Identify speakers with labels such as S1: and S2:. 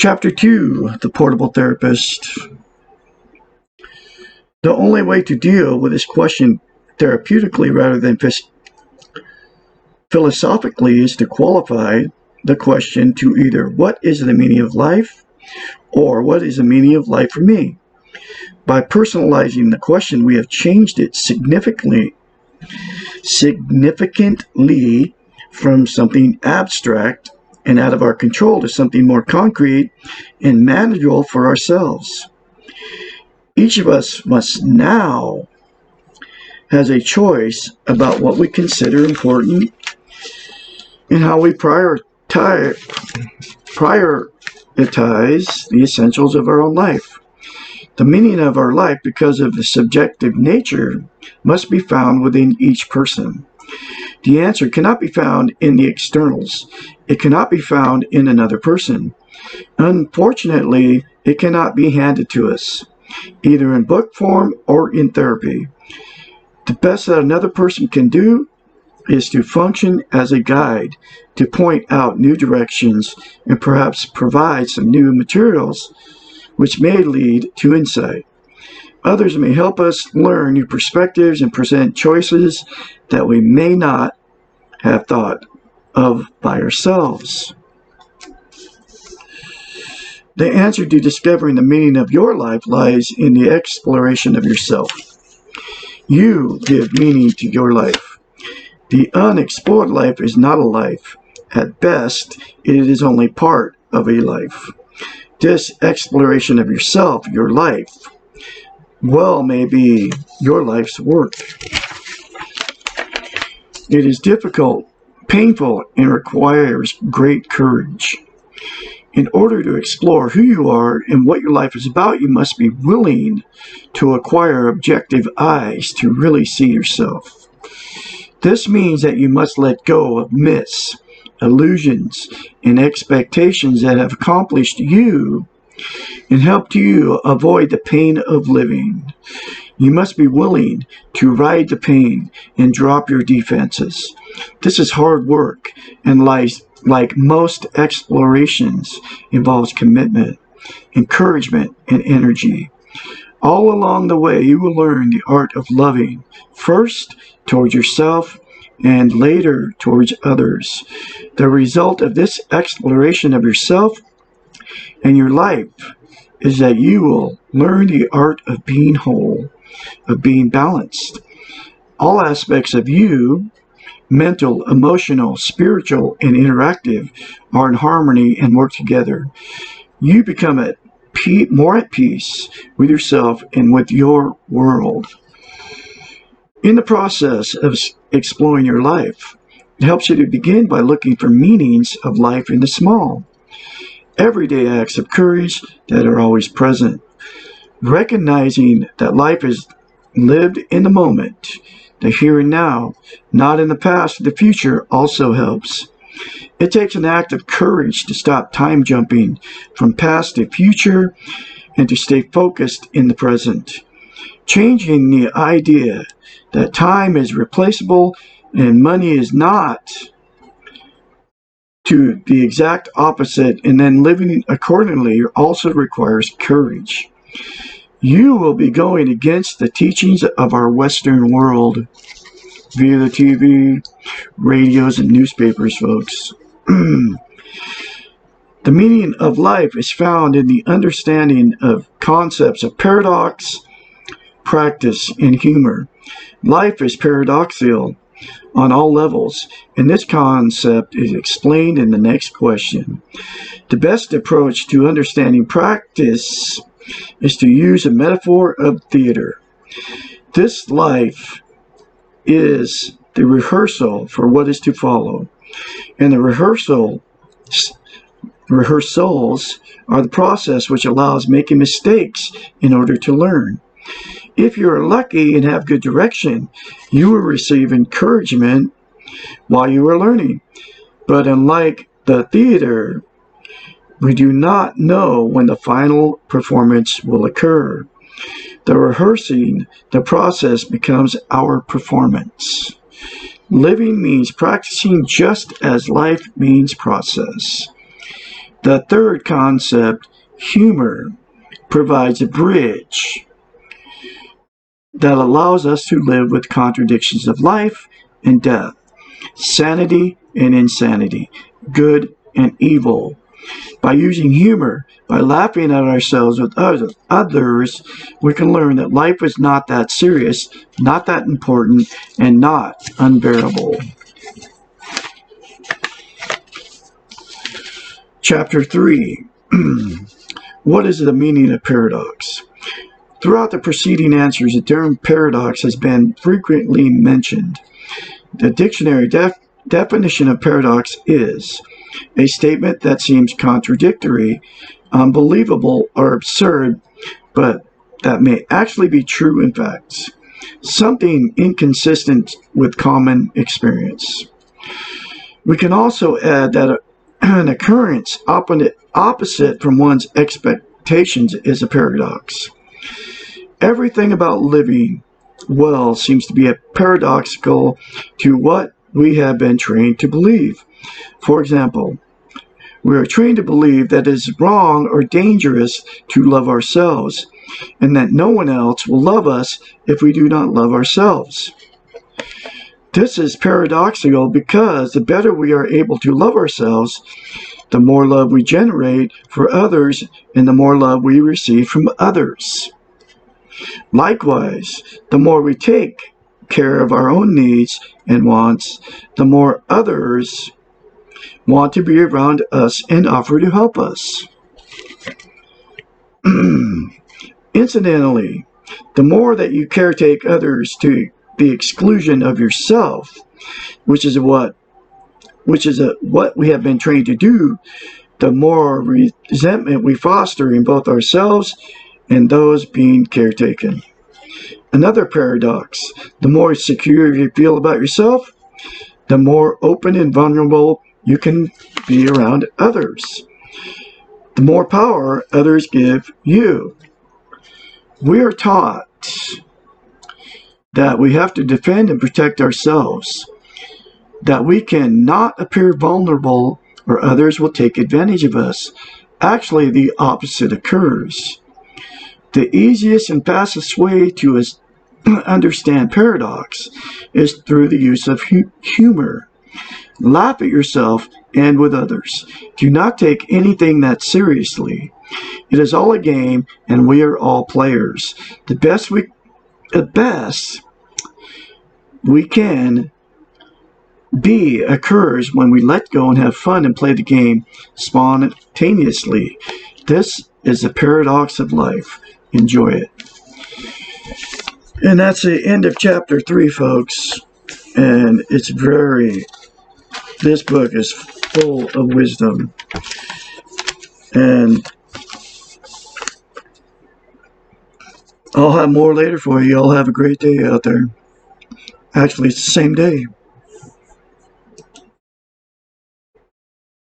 S1: Chapter 2, The Portable Therapist. The only way to deal with this question therapeutically rather than philosophically is to qualify the question to either what is the meaning of life or what is the meaning of life for me. By personalizing the question, we have changed it significantly from something abstract and out of our control to something more concrete and manageable for ourselves. Each of us must now has a choice about what we consider important and how we prioritize the essentials of our own life. The meaning of our life, because of the subjective nature, must be found within each person. The answer cannot be found in the externals. It cannot be found in another person. Unfortunately, it cannot be handed to us, either in book form or in therapy. The best that another person can do is to function as a guide, to point out new directions, and perhaps provide some new materials which may lead to insight. Others may help us learn new perspectives and present choices that we may not have thought of by ourselves. The answer to discovering the meaning of your life lies in the exploration of yourself. You give meaning to your life. The unexplored life is not a life. At best, it is only part of a life. This exploration of yourself, your life, may be your life's work. It is difficult, painful, and requires great courage. In order to explore who you are and what your life is about, you must be willing to acquire objective eyes to really see yourself. This means that you must let go of myths, illusions, and expectations that have accomplished you and helped you avoid the pain of living. You must be willing to ride the pain and drop your defenses. This is hard work and like most explorations, involves commitment, encouragement, and energy. All along the way, you will learn the art of loving, first towards yourself and later towards others. The result of this exploration of yourself and your life is that you will learn the art of being whole, of being balanced. All aspects of you, mental, emotional, spiritual, and interactive, are in harmony and work together. You become more at peace with yourself and with your world. In the process of exploring your life, it helps you to begin by looking for meanings of life in the small, everyday acts of courage that are always present. Recognizing that life is lived in the moment, the here and now, not in the past or the future, also helps. It takes an act of courage to stop time jumping from past to future and to stay focused in the present. Changing the idea that time is replaceable and money is not to the exact opposite, and then living accordingly also requires courage. You will be going against the teachings of our Western world via the TV, radios, and newspapers, folks. The meaning of life is found in the understanding of concepts of paradox, practice, and humor. Life is paradoxical on all levels, and this concept is explained in the next question. The best approach to understanding practice is to use a metaphor of theater. This life is the rehearsal for what is to follow, and the rehearsals are the process which allows making mistakes in order to learn. If you are lucky and have good direction, you will receive encouragement while you are learning. But unlike the theater, we do not know when the final performance will occur. The rehearsing, the process becomes our performance. Living means practicing just as life means process. The third concept, humor, provides a bridge that allows us to live with contradictions of life and death, sanity and insanity, good and evil. By using humor, by laughing at ourselves with others, we can learn that life is not that serious, not that important, and not unbearable. Chapter 3. What is the meaning of paradox? Throughout the preceding answers, the term paradox has been frequently mentioned. The dictionary definition of paradox is a statement that seems contradictory, unbelievable, or absurd, but that may actually be true in fact. Something inconsistent with common experience. We can also add that an occurrence opposite from one's expectations is a paradox. Everything about living well seems to be paradoxical to what we have been trained to believe. For example, we are trained to believe that it is wrong or dangerous to love ourselves, and that no one else will love us if we do not love ourselves. This is paradoxical because the better we are able to love ourselves, the more love we generate for others and the more love we receive from others. Likewise, the more we take care of our own needs and wants, the more others want to be around us and offer to help us. Incidentally, the more that you caretake others to the exclusion of yourself, which is what we have been trained to do, the more resentment we foster in both ourselves and those being caretaken. Another paradox, the more secure you feel about yourself, the more open and vulnerable you can be around others. The more power others give you. We are taught that we have to defend and protect ourselves, that we cannot appear vulnerable or others will take advantage of us. Actually, the opposite occurs. The easiest and fastest way to understand paradox is through the use of humor. Laugh at yourself and with others. Do not take anything that seriously. It is all a game, and we are all players. The best we can be occurs when we let go and have fun and play the game spontaneously. This is the paradox of life. Enjoy it. And that's the end of chapter 3, folks. And this book is full of wisdom. And I'll have more later for you. Y'all have a great day out there. Actually, it's the same day.